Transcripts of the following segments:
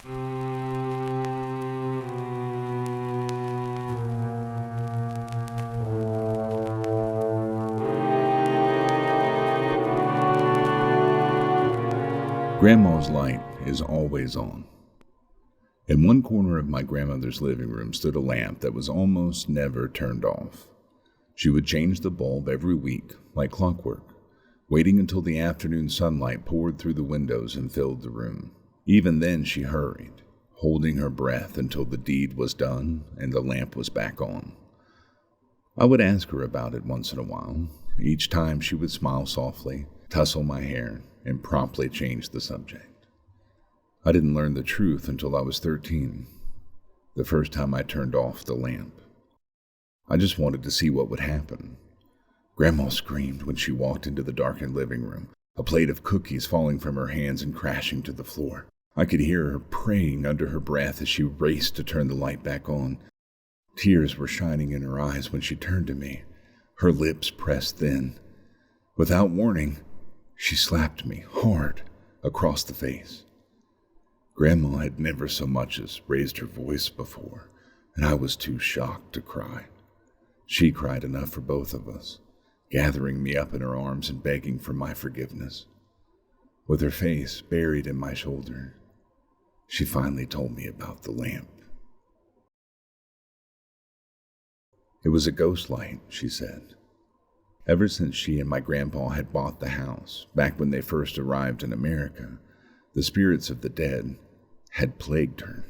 Grandma's light is always on. In one corner of my grandmother's living room stood a lamp that was almost never turned off. She would change the bulb every week, like clockwork, waiting until the afternoon sunlight poured through the windows and filled the room. Even then she hurried, holding her breath until the deed was done and the lamp was back on. I would ask her about it once in a while. Each time she would smile softly, tussle my hair, and promptly change the subject. I didn't learn the truth until I was 13, the first time I turned off the lamp. I just wanted to see what would happen. Grandma screamed when she walked into the darkened living room, a plate of cookies falling from her hands and crashing to the floor. I could hear her praying under her breath as she raced to turn the light back on. Tears were shining in her eyes when she turned to me, her lips pressed thin. Without warning, she slapped me hard across the face. Grandma had never so much as raised her voice before, and I was too shocked to cry. She cried enough for both of us, gathering me up in her arms and begging for my forgiveness. With her face buried in my shoulder, she finally told me about the lamp. It was a ghost light, she said. Ever since she and my grandpa had bought the house, back when they first arrived in America, the spirits of the dead had plagued her.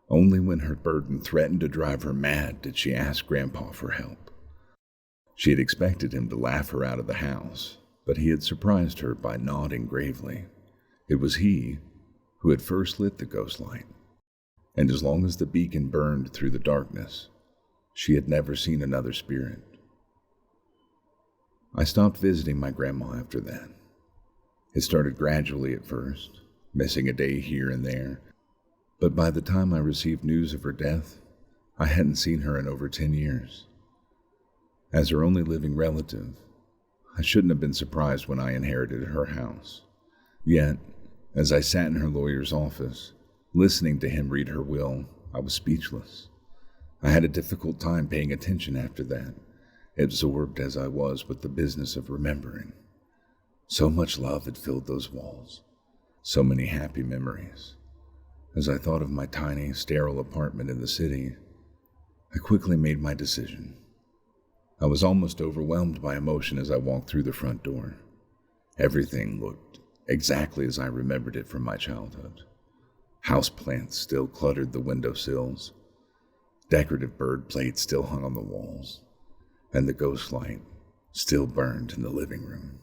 Only when her burden threatened to drive her mad did she ask Grandpa for help. She had expected him to laugh her out of the house, but he had surprised her by nodding gravely. It was he who had first lit the ghost light, and as long as the beacon burned through the darkness, she had never seen another spirit. I stopped visiting my grandma after that. It started gradually at first, missing a day here and there, but by the time I received news of her death, I hadn't seen her in over 10 years. As her only living relative, I shouldn't have been surprised when I inherited her house. Yet, as I sat in her lawyer's office, listening to him read her will, I was speechless. I had a difficult time paying attention after that, absorbed as I was with the business of remembering. So much love had filled those walls, so many happy memories. As I thought of my tiny, sterile apartment in the city, I quickly made my decision. I was almost overwhelmed by emotion as I walked through the front door. Everything looked exactly as I remembered it from my childhood. Houseplants still cluttered the windowsills. Decorative bird plates still hung on the walls, and the ghost light still burned in the living room.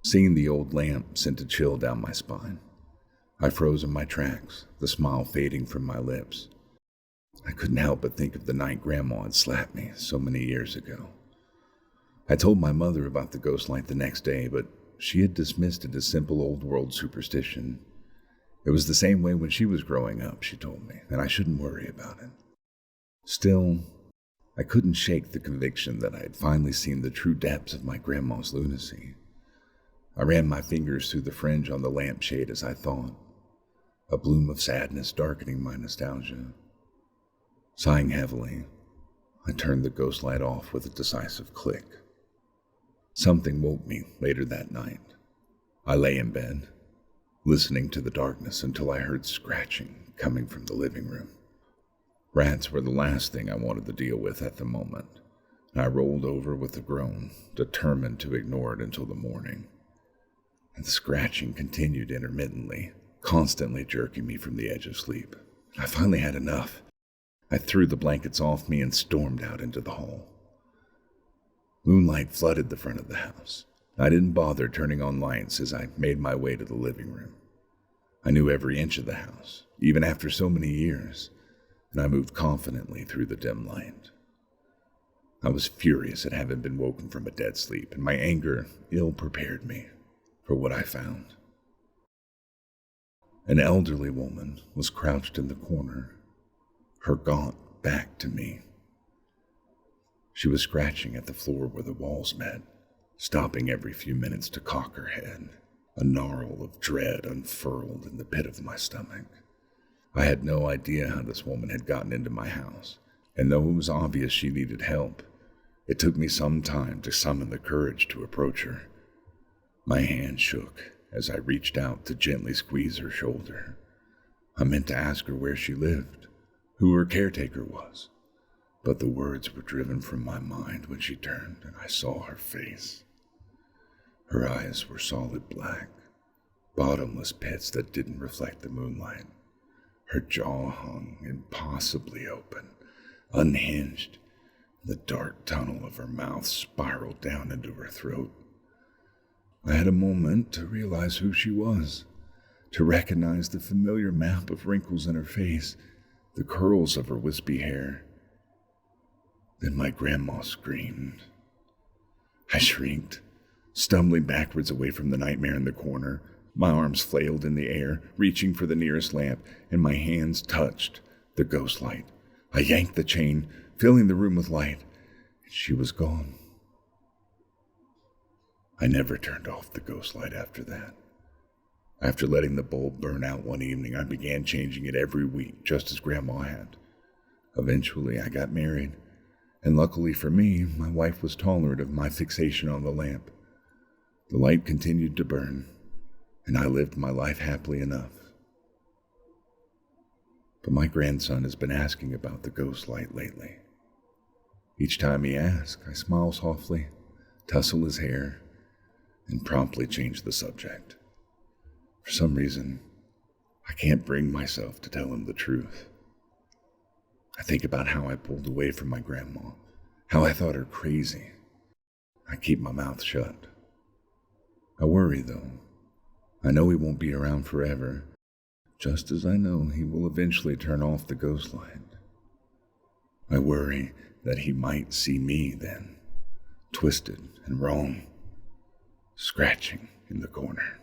Seeing the old lamp sent a chill down my spine. I froze in my tracks, the smile fading from my lips. I couldn't help but think of the night Grandma had slapped me so many years ago. I told my mother about the ghost light the next day, but she had dismissed it as simple old-world superstition. It was the same way when she was growing up, she told me, and I shouldn't worry about it. Still, I couldn't shake the conviction that I had finally seen the true depths of my grandma's lunacy. I ran my fingers through the fringe on the lampshade as I thought, a bloom of sadness darkening my nostalgia. Sighing heavily, I turned the ghost light off with a decisive click. Something woke me later that night. I lay in bed, listening to the darkness until I heard scratching coming from the living room. Rats were the last thing I wanted to deal with at the moment, and I rolled over with a groan, determined to ignore it until the morning. And the scratching continued intermittently, constantly jerking me from the edge of sleep. I finally had enough. I threw the blankets off me and stormed out into the hall. Moonlight flooded the front of the house. I didn't bother turning on lights as I made my way to the living room. I knew every inch of the house, even after so many years, and I moved confidently through the dim light. I was furious at having been woken from a dead sleep, and my anger ill-prepared me for what I found. An elderly woman was crouched in the corner, her gaunt back to me. She was scratching at the floor where the walls met, stopping every few minutes to cock her head. A gnarl of dread unfurled in the pit of my stomach. I had no idea how this woman had gotten into my house, and though it was obvious she needed help, it took me some time to summon the courage to approach her. My hand shook as I reached out to gently squeeze her shoulder. I meant to ask her where she lived, who her caretaker was, but the words were driven from my mind when she turned and I saw her face. Her eyes were solid black, bottomless pits that didn't reflect the moonlight. Her jaw hung impossibly open, unhinged. The dark tunnel of her mouth spiraled down into her throat. I had a moment to realize who she was, to recognize the familiar map of wrinkles in her face, the curls of her wispy hair. Then my grandma screamed. I shrieked, stumbling backwards away from the nightmare in the corner. My arms flailed in the air, reaching for the nearest lamp, and my hands touched the ghost light. I yanked the chain, filling the room with light, and she was gone. I never turned off the ghost light after that. After letting the bulb burn out one evening, I began changing it every week, just as Grandma had. Eventually, I got married, and luckily for me, my wife was tolerant of my fixation on the lamp. The light continued to burn, and I lived my life happily enough. But my grandson has been asking about the ghost light lately. Each time he asks, I smile softly, tussle his hair, and promptly change the subject. For some reason, I can't bring myself to tell him the truth. I think about how I pulled away from my grandma, how I thought her crazy. I keep my mouth shut. I worry, though. I know he won't be around forever, just as I know he will eventually turn off the ghost light. I worry that he might see me then, twisted and wrong, scratching in the corner.